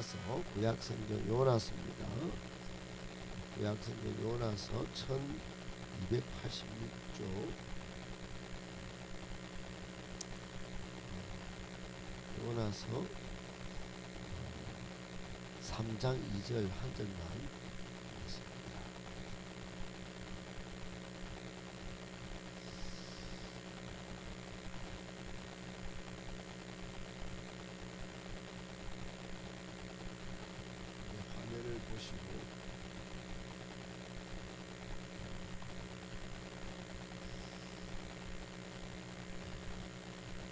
요나서, 구약성경 요나서입니다. 구약성경 요나서 1286쪽. 요나서 3장 2절 한 절만 읽겠습니다. 화면을 보시고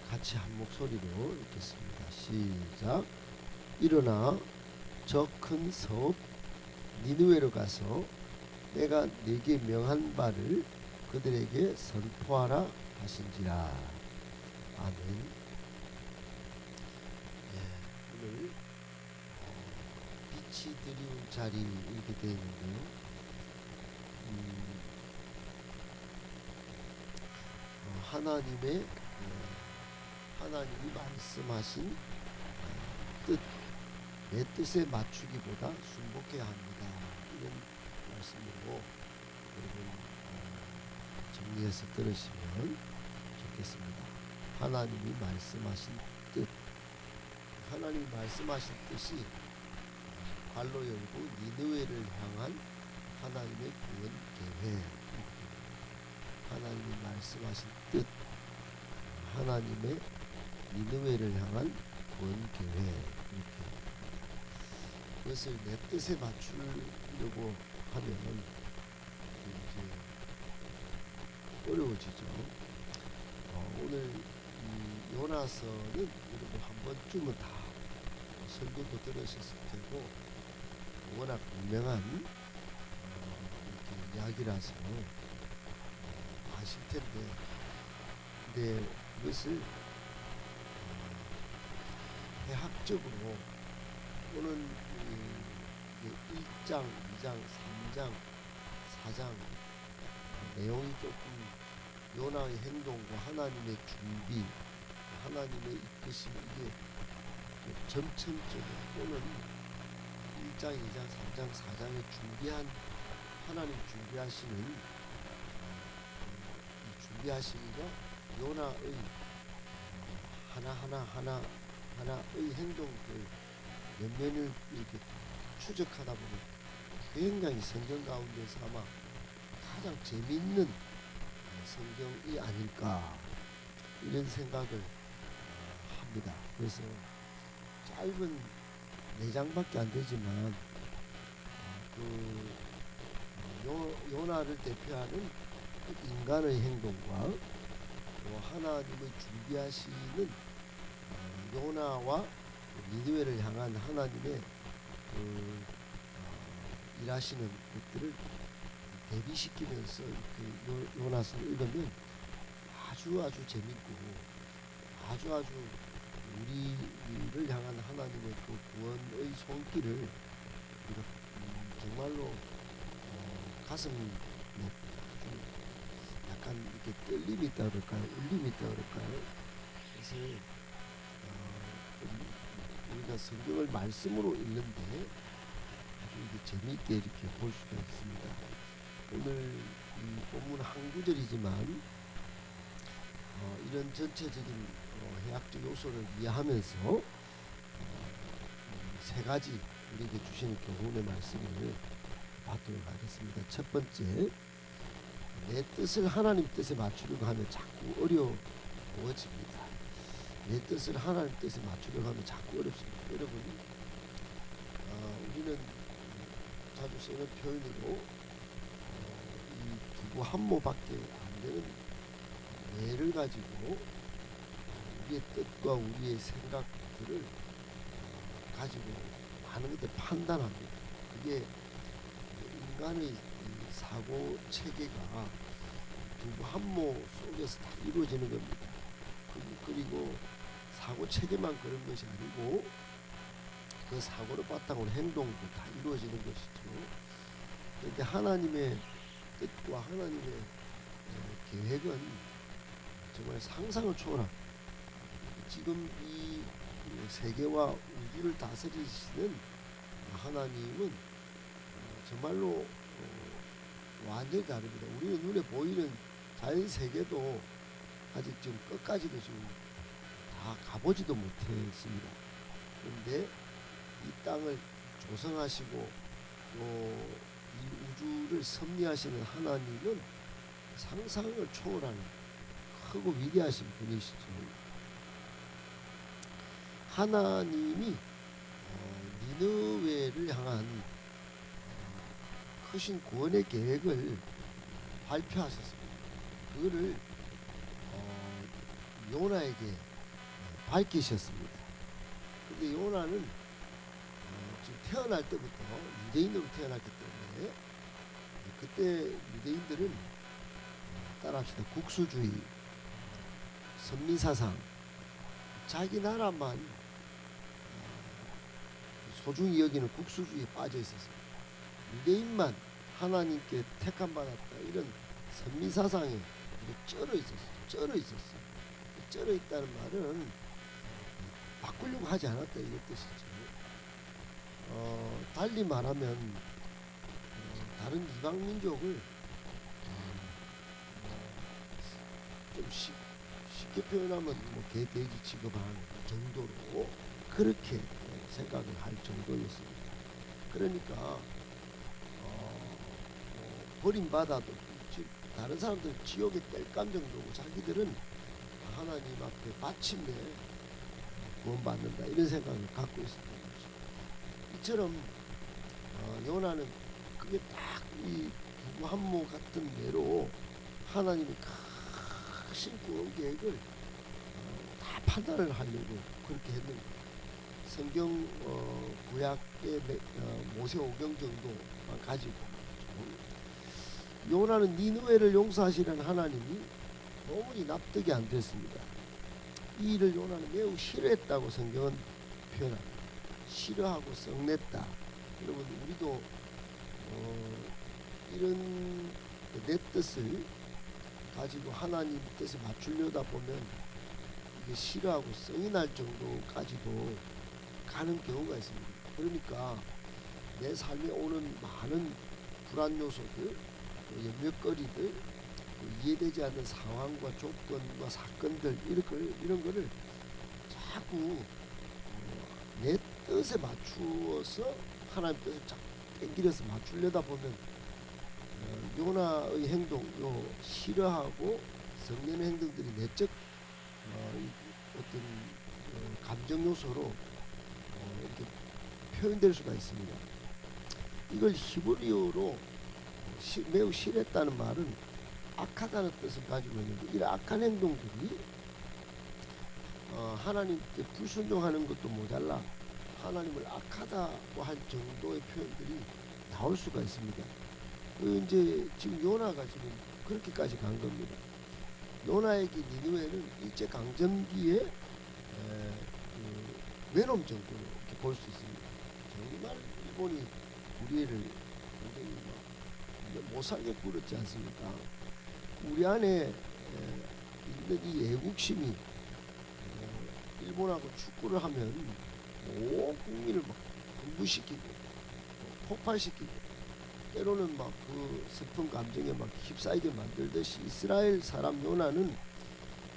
같이 한 목소리로 읽겠습니다. 시작. 일어나 저 큰 성 니느웨로 가서 내가 네게 명한 바를 그들에게 선포하라 하신지라. 아멘. 오늘 빛이 드리운 자리 이렇게 되어 있는데요. 하나님이 말씀하신 뜻, 내 뜻에 맞추기보다 순복해야 합니다. 이런 말씀으로 여러분 정리해서 들으시면 좋겠습니다. 하나님이 말씀하신 뜻, 하나님이 말씀하신 뜻이 발로 열고 니느웨를 향한 하나님의 구원 계획. 하나님이 말씀하신 뜻, 하나님의 니느웨를 향한 구원 계획. 이렇게 그것을 내 뜻에 맞추려고 하면 이제 어려워지죠. 오늘 이 요나서는 여러분 한 번쯤은 다 설교도 들으셨을 테고 워낙 유명한 이렇게 이야기라서 아실 텐데, 근데 이것을 해학적으로 또는 1장, 2장, 3장, 4장 내용이 조금 요나의 행동과 하나님의 준비, 하나님의 이끄심, 이게 점천적으로 또는 1장, 2장, 3장, 4장에 준비한 하나님 준비하시는 이 준비하심과 요나의 하나의 행동들 몇 면을 이렇게 추적하다 보면 굉장히 성경 가운데서 아마 가장 재미있는 성경이 아닐까 이런 생각을 합니다. 그래서 짧은 4장밖에 안 되지만 요나를 대표하는 인간의 행동과 또 하나님의 준비하시는 요나와 니느웨를 향한 하나님의 일하시는 것들을 대비시키면서 이렇게 요나서를 읽으면 아주 재밌고 아주 우리를 향한 하나님의 그 구원의 손길을 정말로 가슴에 약간 이렇게 떨림이 있다 그럴까요? 울림이 있다 그럴까요? 그래서 우리가 성경을 말씀으로 읽는데 아주 이게 재미있게 이렇게 볼 수가 있습니다. 오늘 이 본문 한 구절이지만 이런 전체적인 해학적 요소를 이해하면서 세 가지 우리에게 주시는 교훈의 말씀을 받도록 하겠습니다. 첫 번째, 내 뜻을 하나님 뜻에 맞추려고 하면 자꾸 어려워집니다. 내 뜻을 하나님 뜻에 맞추려고 하면 자꾸 어렵습니다. 여러분, 우리는 자주 쓰는 표현으로 이 두부 한 모밖에 안 되는 뇌를 가지고 우리의 뜻과 우리의 생각들을 가지고 많은 것들 판단합니다. 그게 인간의 사고 체계가 두부 한 모 속에서 다 이루어지는 겁니다. 그리고 사고 체계만 그런 것이 아니고 그 사고를 바탕으로 행동도 다 이루어지는 것이죠. 그런데 하나님의 뜻과 하나님의 계획은 정말 상상을 초월합니다. 지금 이 그 세계와 우주를 다스리시는 하나님은 정말로 완전히 다릅니다. 우리는 눈에 보이는 자연 세계도 아직 지금 끝까지도 지금 다 가보지도 못했습니다. 그런데 이 땅을 조성하시고 또 이 우주를 섭리하시는 하나님은 상상을 초월하는 크고 위대하신 분이시죠. 하나님이 니느웨를 향한 크신 구원의 계획을 발표하셨습니다. 그거를 요나에게 밝히셨습니다. 근데 요나는 지금 태어날 때부터 유대인으로 태어났기 때문에 그때 유대인들은 따라합시다. 국수주의, 선민사상, 자기 나라만 소중히 여기는 국수주의에 빠져 있었습니다. 유대인만 하나님께 택함 받았다 이런 선민사상에 쩔어 있었어요. 쩔어 있다는 말은 바꾸려고 하지 않았다 이런 뜻이죠. 달리 말하면 다른 이방 민족을 좀 쉽게 표현하면 뭐 개돼지 취급하는 정도로 그렇게 생각을 할 정도였습니다. 그러니까 버림받아도 다른 사람들은 지옥에 뗄감 정도고 자기들은 하나님 앞에 마침내 구원받는다 이런 생각을 갖고 있었던 거죠. 이처럼 요나는 그게 딱 이 부부한모 같은 예로 하나님이 크신 구원 계획을 다 판단을 하려고 그렇게 했는 거예요. 성경 구약의 모세 오경 정도만 가지고 요나는 니느웨를 용서하시려는 하나님이 도무지 납득이 안 됐습니다. 이 일을 요나는 매우 싫어했다고 성경은 표현합니다. 싫어하고 썩냈다. 여러분 우리도 이런 내 뜻을 가지고 하나님 뜻에 맞추려다 보면 이게 싫어하고 썩이 날 정도까지도 가는 경우가 있습니다. 그러니까 내 삶에 오는 많은 불안 요소들, 염려거리들, 이해되지 않는 상황과 조건과 사건들 이런 거를 자꾸 내 뜻에 맞추어서 하나님 뜻을 자꾸 땡기려서 맞추려다 보면 요나의 행동, 싫어하고 썩내는 행동들이 내적 어떤 감정 요소로 이렇게 표현될 수가 있습니다. 이걸 히브리어로 매우 싫어했다는 말은 악하다는 뜻을 가지고 있는데 이런 악한 행동들이 하나님께 불순종하는 것도 모자라 하나님을 악하다고 할 정도의 표현들이 나올 수가 있습니다. 이제 지금 요나가 지금 그렇게까지 간 겁니다. 요나에게 니느웨는 일제 강점기에 외놈 정도로 이렇게 볼 수 있습니다. 정말 일본이 우리를 굉장히 못 살게 굴었지 않습니까? 우리 안에 있는 이 애국심이 일본하고 축구를 하면 온 국민을 막 분부시키고 폭발시키고 때로는 막 그 슬픈 감정에 막 휩싸이게 만들듯이 이스라엘 사람 요나는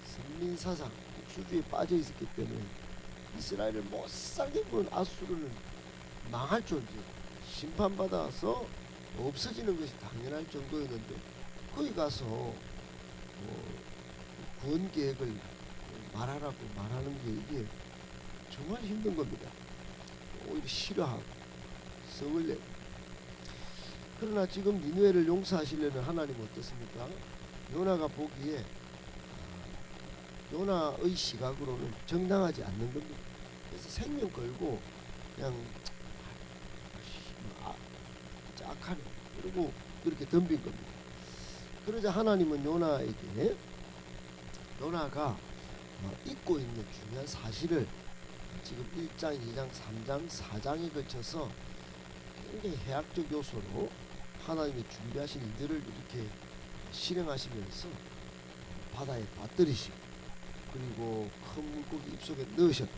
선민사상 국수주의에 빠져 있었기 때문에 이스라엘을 못 살게 구는 아수르는 망할 존재, 심판받아서 없어지는 것이 당연할 정도였는데 거기 가서 구원 계획을 말하라고 말하는 게 이게 정말 힘든 겁니다. 오히려 싫어하고 성을 내고. 그러나 지금 니느웨를 용서하시려는 하나님 어떻습니까? 요나가 보기에 요나의 시각으로는 정당하지 않는 겁니다. 그래서 생명 걸고 그냥 악하네 그리고 그렇게 덤빈 겁니다. 그러자 하나님은 요나에게 요나가 잊고 있는 중요한 사실을 지금 1장, 2장, 3장, 4장에 걸쳐서 굉장히 해학적 요소로 하나님이 준비하신 일들을 이렇게 실행하시면서 바다에 빠뜨리시고 그리고 큰 물고기 입속에 넣으셨다.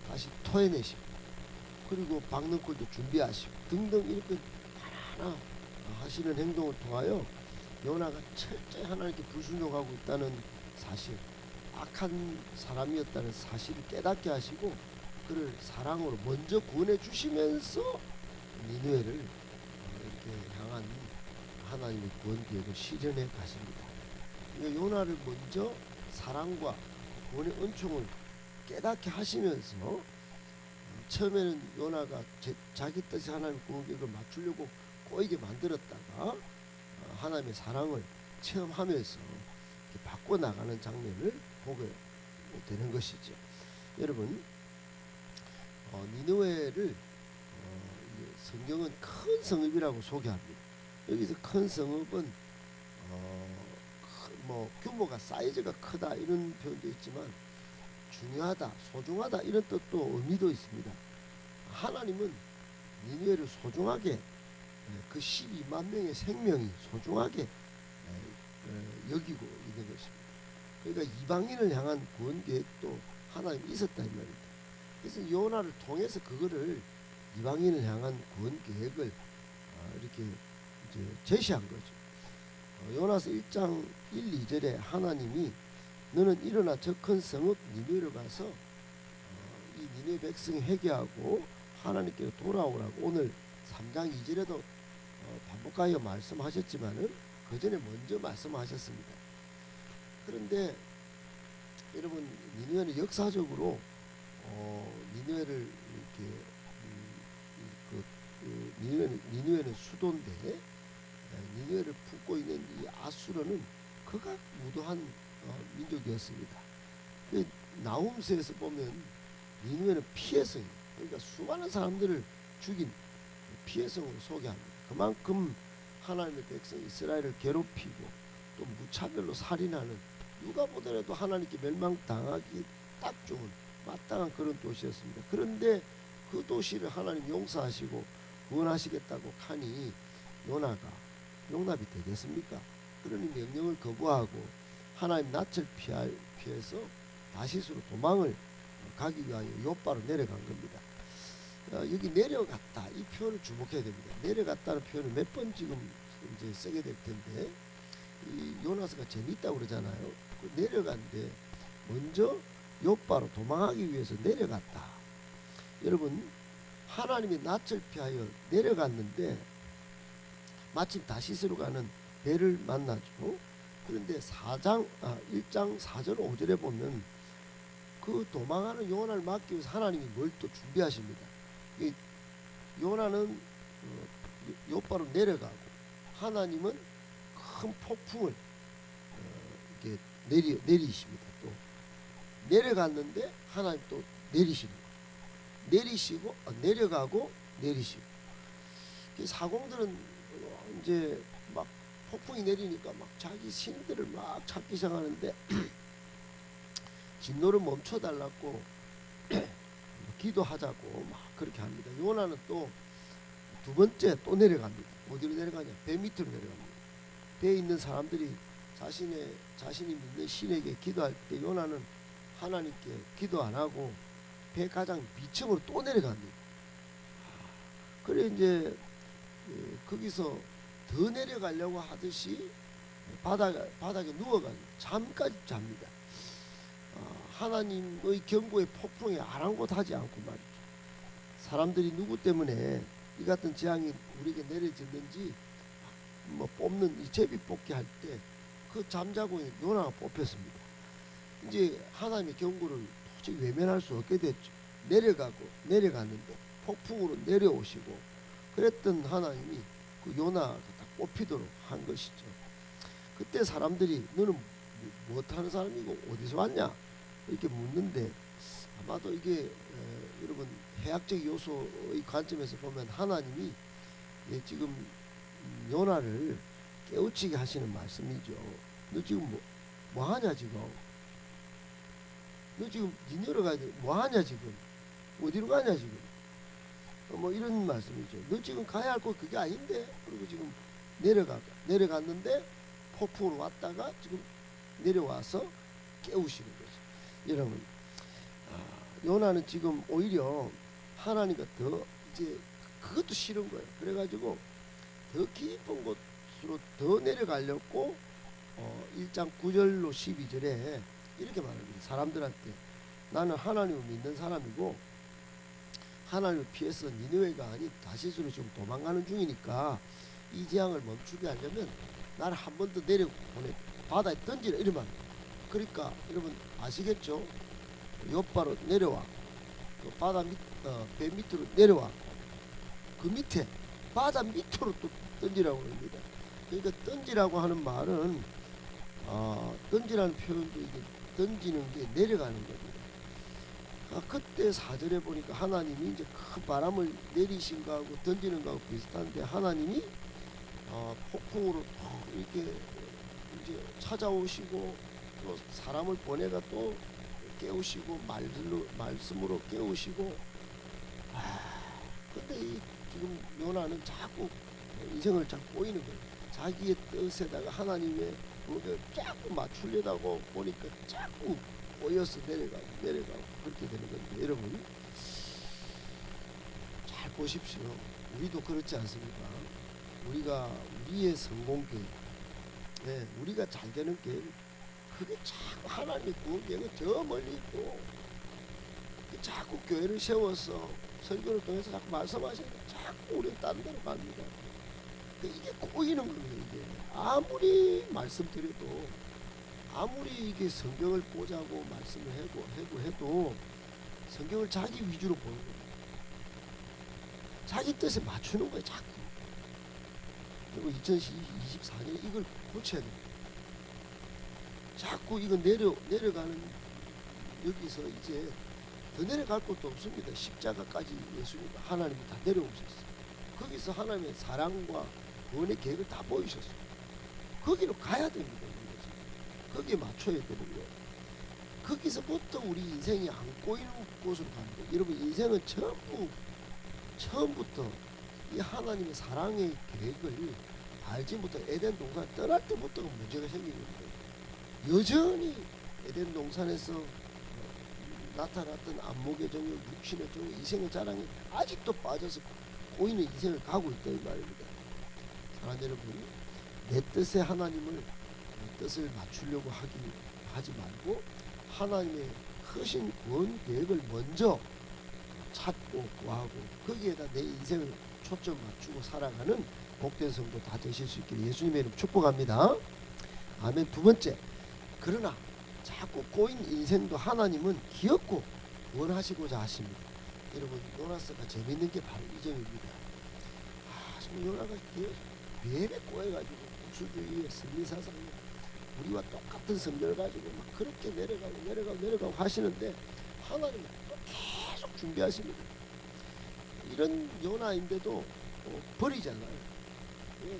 다시 토해내시고, 그리고 박는 꼴도 준비하시고 등등 이렇게 하나 하시는 행동을 통하여 요나가 철저히 하나님께 불순종하고 있다는 사실, 악한 사람이었다는 사실을 깨닫게 하시고 그를 사랑으로 먼저 구원해 주시면서 니느웨를 이렇게 향한 하나님의 구원 계획을 실현해 가십니다. 그러니까 요나를 먼저 사랑과 구원의 은총을 깨닫게 하시면서 처음에는 요나가 자기 뜻이 하나님의 구원 계획을 맞추려고 꼬이게 만들었다가 하나님의 사랑을 체험하면서 바꿔나가는 장면을 보게 되는 것이죠. 여러분, 니느웨를 성경은 큰 성읍이라고 소개합니다. 여기서 큰 성읍은 뭐 규모가 사이즈가 크다 이런 표현도 있지만 중요하다, 소중하다 이런 뜻도 의미도 있습니다. 하나님은 니느웨를 소중하게, 그 12만 명의 생명이 소중하게 여기고 있는 것입니다. 그러니까 이방인을 향한 구원 계획도 하나님이 있었다 이 말입니다. 그래서 요나를 통해서 그거를 이방인을 향한 구원 계획을 이렇게 이제 제시한 거죠. 요나서 1장 1, 2절에 하나님이 너는 일어나 저 큰 성읍 니느웨로 가서 이 니느웨 백성이 회개하고 하나님께로 돌아오라고 오늘 3장 2절에도 반복하여 말씀하셨지만은 그 전에 먼저 말씀하셨습니다. 그런데 여러분, 니느웨는 역사적으로 니느웨를 이렇게 니느웨는 수도인데 니느웨를 품고 있는 이 아수르는 극악무도한 민족이었습니다. 그 나훔서에서 보면 니느웨는 피해성, 그러니까 수많은 사람들을 죽인 피해성으로 소개합니다. 그만큼 하나님의 백성 이스라엘을 괴롭히고 또 무차별로 살인하는, 누가 보더라도 하나님께 멸망당하기 딱 좋은 마땅한 그런 도시였습니다. 그런데 그 도시를 하나님 용서하시고 구원하시겠다고 하니 요나가 용납이 되겠습니까? 그러니 명령을 거부하고 하나님 낯을 피해서 다시스로 도망을 가기 위하여 요바로 내려간 겁니다. 여기 내려갔다 이 표현을 주목해야 됩니다. 내려갔다는 표현을 몇 번 지금 이제 쓰게 될 텐데, 이 요나서가 재밌다고 그러잖아요. 그 내려간데 먼저 요바로 도망하기 위해서 내려갔다. 여러분, 하나님이 낯을 피하여 내려갔는데 마침 다시스로 가는 배를 만나죠. 그런데 1장 4절 5절에 보면 그 도망하는 요나를 막기 위해서 하나님이 뭘 또 준비하십니다. 요나는 요바로 내려가고 하나님은 큰 폭풍을 이렇게 내리십니다. 또 내려갔는데 하나님 또 내리시는 거예요. 내리시고 내려가고 내리시고. 사공들은 이제 막 폭풍이 내리니까 막 자기 신들을 막 찾기 시작하는데 진노를 멈춰달라고 기도하자고 막 그렇게 합니다. 요나는 또 두 번째 또 내려갑니다. 어디로 내려가냐? 배 밑으로 내려갑니다. 배에 있는 사람들이 자신이 믿는 신에게 기도할 때 요나는 하나님께 기도 안 하고 배 가장 밑층으로 또 내려갑니다. 그래 이제 거기서 더 내려가려고 하듯이 바닥에 누워가지고 잠까지 잡니다. 하나님의 경고의 폭풍에 아랑곳하지 않고 말이죠. 사람들이 누구 때문에 이 같은 재앙이 우리에게 내려졌는지 뭐 뽑는 이 제비 뽑기 할 때 그 잠자고 있는 요나가 뽑혔습니다. 이제 하나님의 경고를 도저히 외면할 수 없게 됐죠. 내려갔는데 폭풍으로 내려오시고 그랬던 하나님이 그 요나가 딱 뽑히도록 한 것이죠. 그때 사람들이 너는 무엇하는 사람이고 어디서 왔냐 이렇게 묻는데, 아마도 이게 여러분 해학적 요소의 관점에서 보면 하나님이 지금 요나를 깨우치게 하시는 말씀이죠. 너 지금 뭐 하냐 지금? 너 지금 니네로 가야 돼. 뭐 하냐 지금? 어디로 가냐 지금? 뭐 이런 말씀이죠. 너 지금 가야 할 곳 그게 아닌데? 그리고 지금 내려갔는데 폭풍으로 왔다가 지금 내려와서 깨우시는 거죠. 여러분, 요나는 지금 오히려 하나님과 더 이제 그것도 싫은 거예요. 그래가지고 더 깊은 곳으로 더 내려가려고 1장 9절로 12절에 이렇게 말합니다. 사람들한테 나는 하나님을 믿는 사람이고 하나님을 피해서 니느웨가 아닌 다시스로 지금 도망가는 중이니까 이 재앙을 멈추게 하려면 나를 한 번 더 내려보내 바다에 던지라 이러면, 그러니까 여러분 아시겠죠? 옆바로 내려와 그 바다 배 밑으로 내려와 그 밑에 바다 밑으로 또 던지라고 합니다. 그러니까 던지라고 하는 말은 던지라는 표현도 이게 던지는 게 내려가는 겁니다. 그때 4절에 보니까 하나님이 이제 큰 바람을 내리신 거하고 던지는 거하고 비슷한데 하나님이 폭풍으로 이렇게 이제 찾아오시고 또 사람을 보내가 또 깨우시고 말씀으로 깨우시고. 근데 이 지금 요나는 자꾸 인생을 자꾸 꼬이는 거예요. 자기의 뜻에다가 하나님의 그걸 자꾸 맞추려다고 보니까 자꾸 꼬여서 내려가고 그렇게 되는 건데, 여러분 잘 보십시오. 우리도 그렇지 않습니까? 우리가 우리의 성공 계획, 우리가 잘 되는 계획, 그게 자꾸 하나님의 구원 계획은 저 멀리 있고 자꾸 교회를 세워서 설교를 통해서 자꾸 말씀하시니까 자꾸 우리는 다른 데로 갑니다. 이게 꼬이는 거예요. 이게 아무리 말씀드려도 아무리 이게 성경을 보자고 말씀을 해도 성경을 자기 위주로 보는 거예요. 자기 뜻에 맞추는 거예요. 자꾸. 그리고 2024년에 이걸 고쳐야 돼요. 자꾸 이거 내려가는, 여기서 이제 더 내려갈 것도 없습니다. 십자가까지 예수님과 하나님이 다 내려오셨어요. 거기서 하나님의 사랑과 구원의 계획을 다 보이셨어요. 거기로 가야 됩니다. 거기에 맞춰야 되는 거예요. 거기서부터 우리 인생이 안 꼬이는 곳으로 가는 거예요. 여러분 인생은 처음부터 이 하나님의 사랑의 계획을 알지 못해 에덴 동산 떠날 때부터가 문제가 생기는 거예요. 여전히 에덴 동산에서 나타났던 안목의 정욕, 육신의 정욕, 이생의 자랑이 아직도 빠져서 꼬이는 인생을 가고 있다 이 말입니다. 사랑하는 여러분, 내 뜻에 하나님을 뜻을 맞추려고 하지 말고 하나님의 크신 구원 계획을 먼저 찾고 구하고 거기에다 내 인생을 초점 맞추고 살아가는 복된 성도 다 되실 수 있기를 예수님의 이름 축복합니다. 아멘. 두 번째, 그러나 자꾸 꼬인 인생도 하나님은 귀엽고 원하시고자 하십니다. 여러분 요나스가 재밌는 게 바로 이 점입니다. 정말 요나가 배에 꼬여가지고 국수주의의 승리사상에 우리와 똑같은 성경을 가지고 막 그렇게 내려가고 하시는데 하나님은 계속 준비하십니다. 이런 요나인데도 버리잖아요.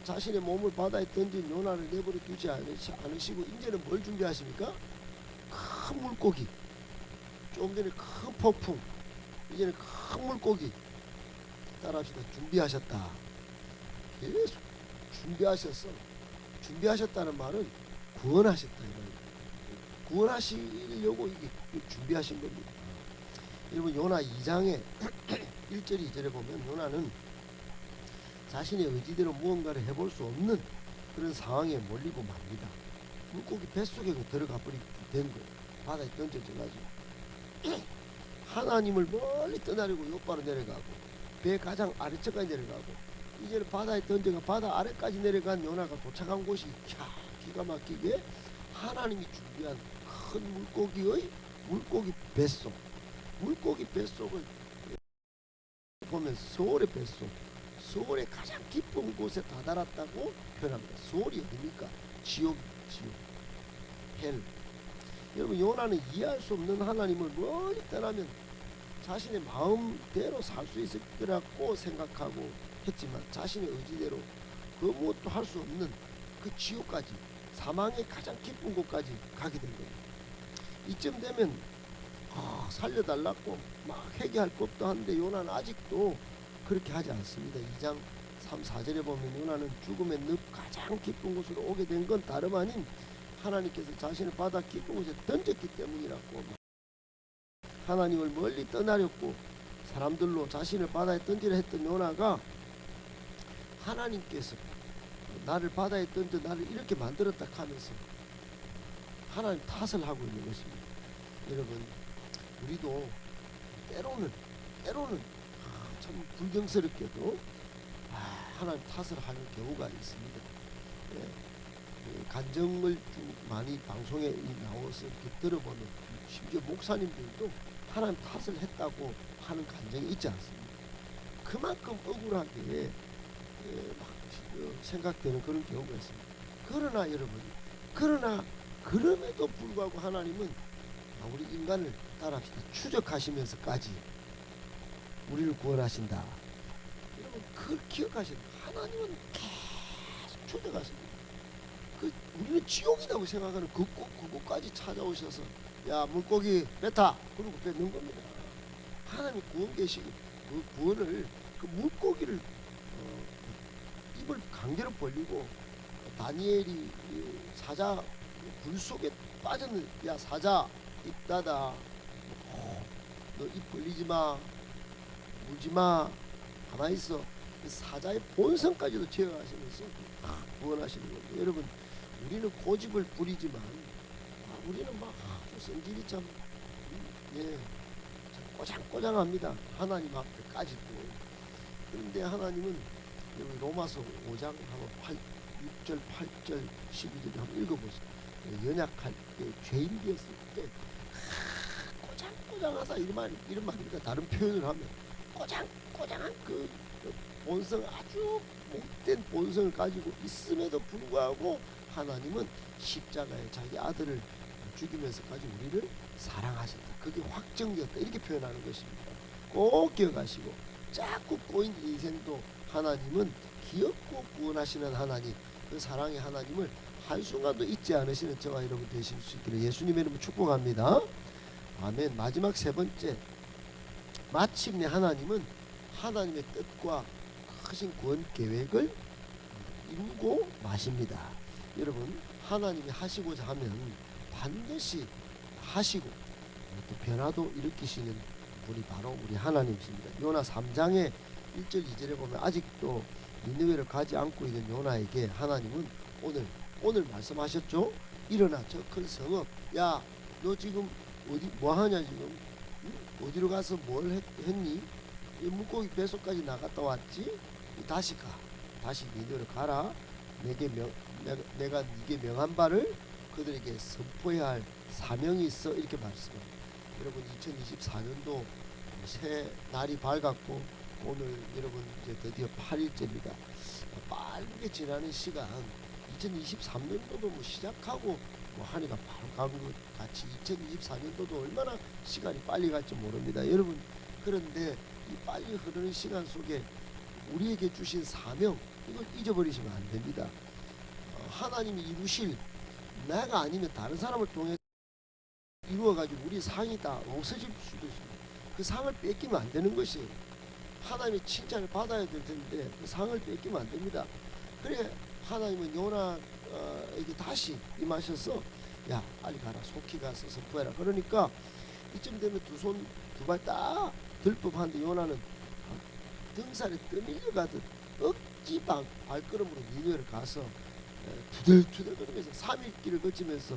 자신의 몸을 바다에 던진 요나를 내버려 두지 않으시고 이제는 뭘 준비하십니까? 큰 물고기, 좀 전에 큰 폭풍, 이제는 큰 물고기 따라합시다. 준비하셨다. 계속 준비하셨다는 말은 구원하셨다. 구원하시려고 이게 준비하신 겁니다. 여러분 요나 2장에 1절 2절에 보면 요나는 자신의 의지대로 무언가를 해볼 수 없는 그런 상황에 몰리고 맙니다. 물고기 뱃속에 들어가 버리게 된 거예요. 바다에 던져져가지고 하나님을 멀리 떠나려고 옆바로 내려가고 배 가장 아래쪽까지 내려가고 이제는 바다에 던져가 바다 아래까지 내려간 요나가 도착한 곳이 기가 막히게 하나님이 준비한 큰 물고기 뱃속을 보면 소울의 뱃속, 소울의 가장 깊은 곳에 다다랐다고 표현합니다. 소울이 어디입니까? 지옥, 헬. 여러분 요나는 이해할 수 없는 하나님을 멀리 떠나면 자신의 마음대로 살 수 있을 거라고 생각하고 했지만 자신의 의지대로 그 무엇도 할 수 없는 그 지옥까지, 사망의 가장 깊은 곳까지 가게 된 거예요. 이쯤 되면 살려달라고 막 회개할 법도 한데 요나는 아직도 그렇게 하지 않습니다. 2장 3, 4절에 보면 요나는 죽음의 늪 가장 깊은 곳으로 오게 된 건 다름 아닌 하나님께서 자신을 바다 깊은 곳에 던졌기 때문이라고 하나님을 멀리 떠나렸고 사람들로 자신을 바다에 던지려 했던 요나가 하나님께서 나를 바다에 던져 나를 이렇게 만들었다 하면서 하나님 탓을 하고 있는 것입니다. 여러분, 우리도 때로는 참 불경스럽게도 하나님 탓을 하는 경우가 있습니다. 간증을 좀 많이 방송에 나와서 이렇게 들어보면 심지어 목사님들도 하나님 탓을 했다고 하는 간증이 있지 않습니까? 그만큼 억울하게 막 생각되는 그런 경우가 있습니다. 그러나 여러분, 그럼에도 불구하고 하나님은 우리 인간을 따라합시다. 추적하시면서까지 우리를 구원하신다. 여러분, 그걸 기억하셔야 돼요. 하나님은 계속 추적하십니다. 우리는 지옥이라고 생각하는 그곳까지 찾아오셔서 야, 물고기 뱉어! 그러고 뱉는 겁니다. 하나님 구원 계시고 그 구원을, 그 물고기를 입을 강제로 벌리고 다니엘이 사자 굴 속에 빠졌는, 야 사자 입 닫아, 너 입 벌리지 마, 울지 마, 가만히 있어. 사자의 본성까지도 제어하시면서 구원하시는 겁니다. 여러분, 우리는 고집을 부리지만 우리는 막 아주 성질이 참 꼬장꼬장합니다. 하나님 앞에까지도. 그런데 하나님은 여기 로마서 5장 한번 6절 8절 12절 한번 읽어보세요. 연약할 때, 죄인 되었을 때 꼬장꼬장하다 이런 말입니다. 다른 표현을 하면 꼬장꼬장한 그 본성, 아주 못된 본성을 가지고 있음에도 불구하고 하나님은 십자가에 자기 아들을 죽이면서까지 우리를 사랑하셨다. 그게 확정되었다. 이렇게 표현하는 것입니다. 꼭 기억하시고, 자꾸 꼬인 인생도 하나님은 귀엽고 구원하시는 하나님, 그 사랑의 하나님을 한순간도 잊지 않으시는 저와 여러분 되실 수 있기를 예수님의 이름으로 축복합니다. 아멘. 마지막 세 번째, 마침내 하나님은 하나님의 뜻과 크신 구원 계획을 이루고 마십니다. 여러분, 하나님이 하시고자 하면 반드시 하시고 또 변화도 일으키시는 분이 바로 우리 하나님이십니다. 요나 3장의 1절 2절에 보면 아직도 니느웨를 가지 않고 있는 요나에게 하나님은 오늘 말씀하셨죠. 일어나 저 큰 성읍, 야 너 지금 어디 뭐하냐, 지금 어디로 가서 뭘 했니? 이 물고기 뱃속까지 나갔다 왔지? 다시 니느웨로 가라. 내가 네게 명한 바를 그들에게 선포해야 할 사명이 있어. 이렇게 말씀합니다. 여러분, 2024년도 새 날이 밝았고 오늘 여러분 이제 드디어 8일째입니다. 빠르게 지나는 시간, 2023년도도 뭐 시작하고 하니까 바로 간 것 같이 2024년도도 얼마나 시간이 빨리 갈지 모릅니다. 여러분, 그런데 이 빨리 흐르는 시간 속에 우리에게 주신 사명, 이걸 잊어버리시면 안 됩니다. 하나님이 이루실, 내가 아니면 다른 사람을 통해 이루어가지고 우리 상이 다 없어질 수도 있습니다. 그 상을 뺏기면 안 되는 것이에요. 하나님의 칭찬을 받아야 될 텐데 그 상을 뺏기면 안 됩니다. 그래 하나님은 요나에게 다시 임하셔서 야, 빨리 가라, 속히 가서 선포해라. 그러니까 이쯤 되면 두 발 딱 들법한데 요나는 등살에 떠밀려 가듯 억지 발걸음으로 니느웨를 가서 투덜투덜 거리면서 3일 길을 거치면서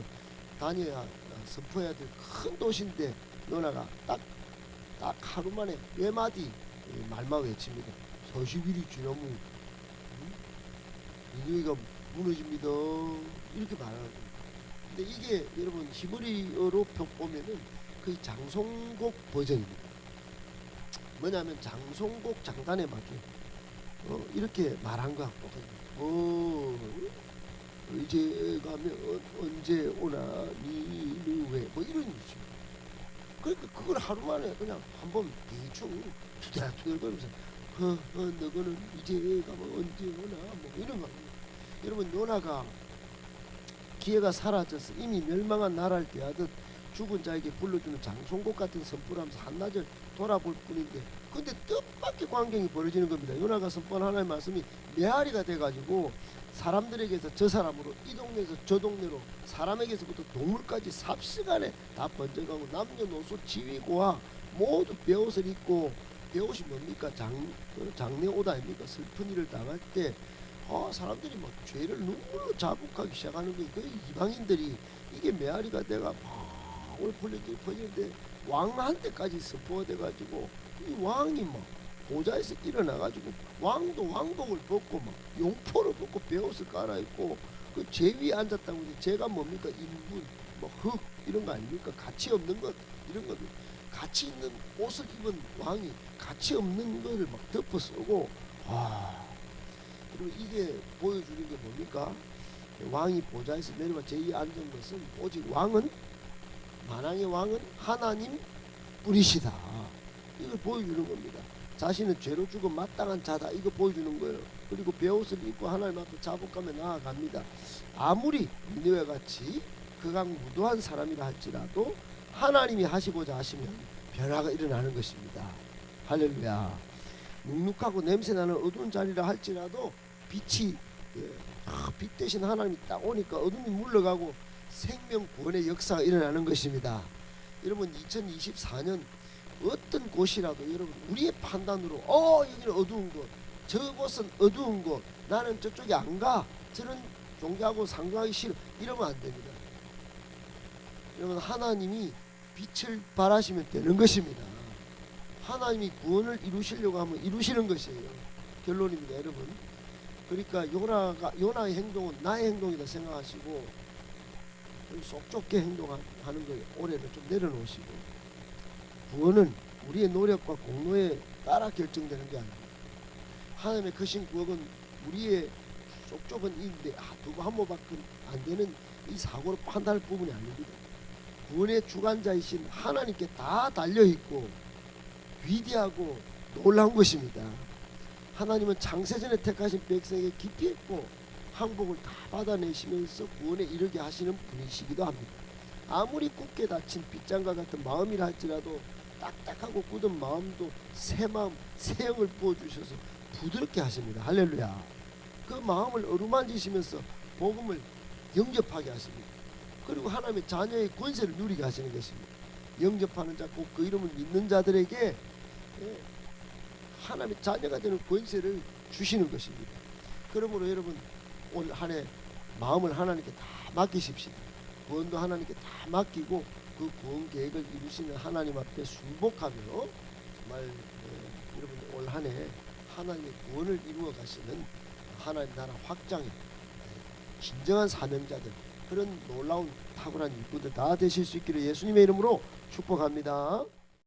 다녀야 선포해야 될 큰 도시인데 요나가 딱 하루 만에 4마디 말만 외칩니다. 40일이 지나면 니느웨가 무너집니다. 이렇게 말하는 겁니다. 근데 이게 여러분 히브리어로 보면은 거의 장송곡 버전입니다. 뭐냐면 장송곡 장단에 맞게 이렇게 말한 것 같거든요. 이제 가면 언제 오나 니느웨 뭐 이런 식으로. 그러니까 그걸 하루 만에 그냥 한번 대충 투덜투덜거리면서 너거는 이제 가면 언제 오나 뭐 이런 거. 여러분, 요나가 기회가 사라져서 이미 멸망한 나라를 대하듯 죽은 자에게 불러주는 장송곡 같은 선포를 하면서 한나절 돌아볼 뿐인데, 근데 뜻밖의 광경이 벌어지는 겁니다. 요나가 선포한 하나님의 말씀이 메아리가 돼가지고 사람들에게서 저 사람으로, 이 동네에서 저 동네로, 사람에게서부터 동물까지 삽시간에 다 번져가고 남녀노소 지위고하 모두 베옷을 입고, 베옷이 뭡니까? 장례 옷 아닙니까? 슬픈 일을 당할 때 사람들이 막 죄를 눈물로 자복하기 시작하는 거예요. 그 이방인들이 이게 메아리가 돼가 막 퍼지는데 왕한테까지 선포가 돼가지고 이 왕이 막 보좌에서 일어나가지고 왕도 왕복을 벗고 막 용포를 벗고 베옷을 갈아입고 그 제 위에 앉았다고 해서 제가 뭡니까? 인분, 뭐 흙 이런 거 아닙니까? 가치 없는 것 이런 것, 가치 있는 옷을 입은 왕이 가치 없는 것을 막 덮어 쓰고, 그리고 이게 보여주는 게 뭡니까? 왕이 보좌에서 내려와 제2에 앉은 것은 오직 왕은, 만왕의 왕은 하나님 뿐이시다. 이걸 보여주는 겁니다. 자신은 죄로 죽어 마땅한 자다, 이거 보여주는 거예요. 그리고 베옷을 입고 하나님 앞에 자복하며 나아갑니다. 아무리 니느웨 같이 극악 무도한 사람이라 할지라도 하나님이 하시고자 하시면 변화가 일어나는 것입니다. 할렐루야. 눅눅하고 냄새나는 어두운 자리라 할지라도 빛이, 빛 대신 하나님이 딱 오니까 어둠이 물러가고 생명 구원의 역사가 일어나는 것입니다. 여러분 2024년 어떤 곳이라도 여러분 우리의 판단으로 여기는 어두운 곳, 저곳은 어두운 곳, 나는 저쪽에 안 가, 저런 종교하고 상종하기 싫어, 이러면 안 됩니다. 여러분 하나님이 빛을 발하시면 되는 것입니다. 하나님이 구원을 이루시려고 하면 이루시는 것이에요. 결론입니다, 여러분. 그러니까 요나의 행동은 나의 행동이다 생각하시고 속 좁게 행동하는 걸 올해는 좀 내려놓으시고, 구원은 우리의 노력과 공로에 따라 결정되는 게 아닙니다. 하나님의 크신 구원은 우리의 속 좁은 이인데 두고 한 번밖에 안 되는 이 사고로 판단할 부분이 아닙니다. 구원의 주관자이신 하나님께 다 달려있고 위대하고 놀라운 것입니다. 하나님은 창세전에 택하신 백성에게 깊이 있고 항복을 다 받아내시면서 구원에 이르게 하시는 분이시기도 합니다. 아무리 굳게 닫힌 빗장과 같은 마음이라 할지라도 딱딱하고 굳은 마음도 새 마음, 새 영을 부어주셔서 부드럽게 하십니다. 할렐루야. 그 마음을 어루만지시면서 복음을 영접하게 하십니다. 그리고 하나님의 자녀의 권세를 누리게 하시는 것입니다. 영접하는 자, 꼭 그 이름을 믿는 자들에게 하나님의 자녀가 되는 권세를 주시는 것입니다. 그러므로 여러분 올 한 해 마음을 하나님께 다 맡기십시다. 구원도 하나님께 다 맡기고 그 구원 계획을 이루시는 하나님 앞에 순복하며 정말 여러분 올 한 해 하나님의 구원을 이루어 가시는 하나님 나라 확장의 진정한 사명자들, 그런 놀라운 탁월한 일꾼들 다 되실 수 있기를 예수님의 이름으로 축복합니다.